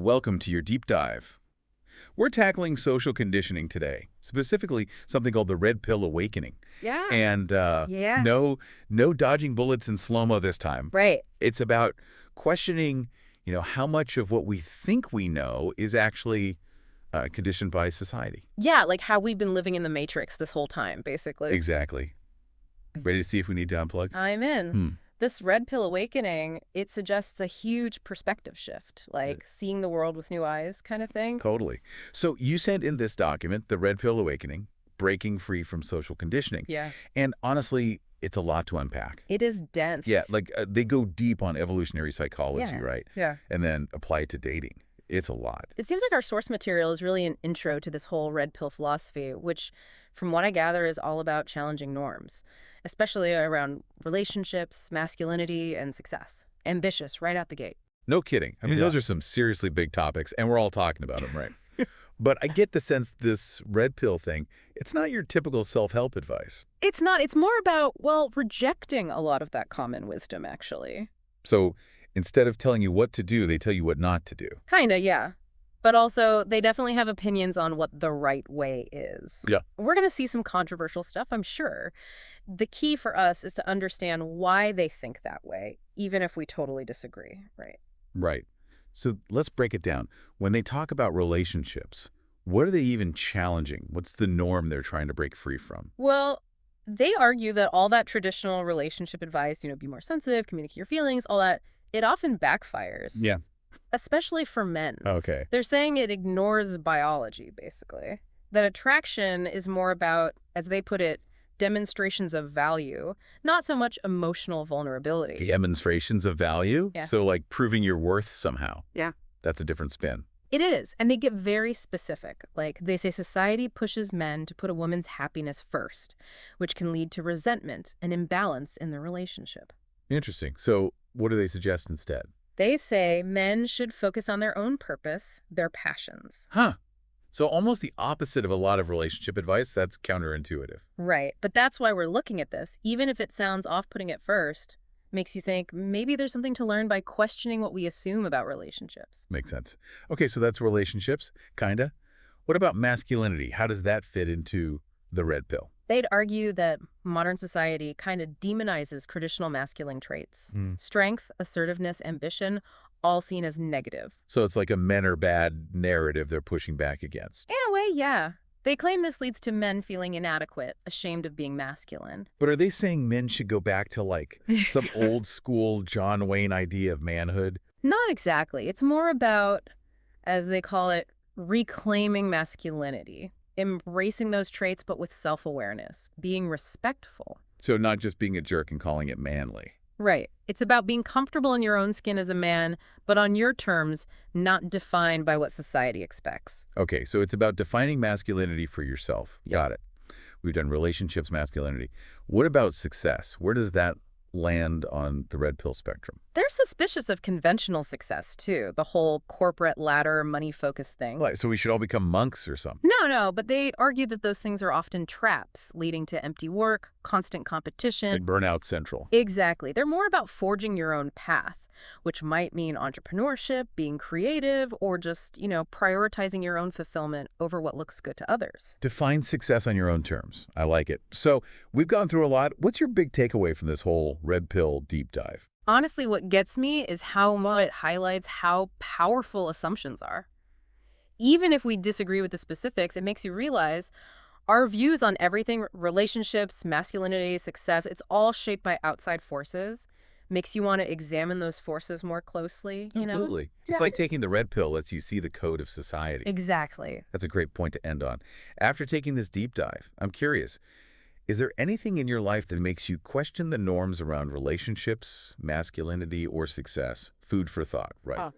Welcome to your deep dive. We're tackling social conditioning today, specifically something called the red pill awakening. Yeah. And Yeah. no dodging bullets in slow-mo this time. Right. It's about questioning, how much of what we think we know is actually conditioned by society. Yeah, like how we've been living in the Matrix this whole time, basically. Exactly. Ready to see if we need to unplug? I'm in. Hmm. This red pill awakening, it suggests a huge perspective shift, like seeing the world with new eyes kind of thing. Totally. So you said in this document, the red pill awakening, breaking free from social conditioning. Yeah. And honestly, it's a lot to unpack. It is dense. Yeah, like they go deep on evolutionary psychology, Yeah. right? Yeah. And then apply it to dating. It's a lot. It seems like our source material is really an intro to this whole red pill philosophy, which, from what I gather, is all about challenging norms, especially around relationships, masculinity, and success. Ambitious right out the gate. No kidding. I mean, Yeah. those are some seriously big topics, and we're all talking about them, right? But I get the sense this red pill thing, it's not your typical self-help advice. It's not. It's more about, well, rejecting a lot of that common wisdom, actually. So instead of telling you what to do, they tell you what not to do. Kinda, yeah. But also, they definitely have opinions on what the right way is. Yeah. We're going to see some controversial stuff, I'm sure. The key for us is to understand why they think that way, even if we totally disagree, right? Right. So let's break it down. When they talk about relationships, what are they even challenging? What's the norm they're trying to break free from? Well, they argue that all that traditional relationship advice, be more sensitive, communicate your feelings, all that, it often backfires. Yeah. Especially for men. Okay. They're saying it ignores biology, basically. That attraction is more about, as they put it, demonstrations of value, not so much emotional vulnerability. Demonstrations of value? Yeah. So like proving your worth somehow. Yeah. That's a different spin. It is, and they get very specific. Like, they say society pushes men to put a woman's happiness first, which can lead to resentment and imbalance in the relationship. Interesting. So what do they suggest instead? They say men should focus on their own purpose, their passions. Huh. So almost the opposite of a lot of relationship advice. That's counterintuitive. Right, but that's why we're looking at this. Even if it sounds off-putting at first, makes you think maybe there's something to learn by questioning what we assume about relationships. Makes sense. Okay, so that's relationships, kinda. What about masculinity? How does that fit into the red pill? They'd argue that modern society kind of demonizes traditional masculine traits. Hmm. Strength, assertiveness, ambition, all seen as negative. So it's like a men are bad narrative they're pushing back against. In a way, yeah. They claim this leads to men feeling inadequate, ashamed of being masculine. But are they saying men should go back to like some old school John Wayne idea of manhood? Not exactly. It's more about, as they call it, reclaiming masculinity. Embracing those traits, but with self-awareness. Being respectful. So not just being a jerk and calling it manly. Right. It's about being comfortable in your own skin as a man, but on your terms, not defined by what society expects. Okay, so it's about defining masculinity for yourself. Yeah. Got it. We've done relationships, masculinity. What about success? Where does that land on the red pill spectrum? They're suspicious of conventional success, too. The whole corporate ladder, money-focused thing. Like, so we should all become monks or something? No, but they argue that those things are often traps, leading to empty work, constant competition. Like burnout central. Exactly. They're more about forging your own path, which might mean entrepreneurship, being creative, or just, prioritizing your own fulfillment over what looks good to others. Define success on your own terms. I like it. So we've gone through a lot. What's your big takeaway from this whole red pill deep dive? Honestly, what gets me is how much it highlights how powerful assumptions are. Even if we disagree with the specifics, it makes you realize our views on everything, relationships, masculinity, success, it's all shaped by outside forces. Makes you want to examine those forces more closely, Absolutely. Yeah. It's like taking the red pill lets you see the code of society. Exactly. That's a great point to end on. After taking this deep dive, I'm curious, is there anything in your life that makes you question the norms around relationships, masculinity, or success? Food for thought, right?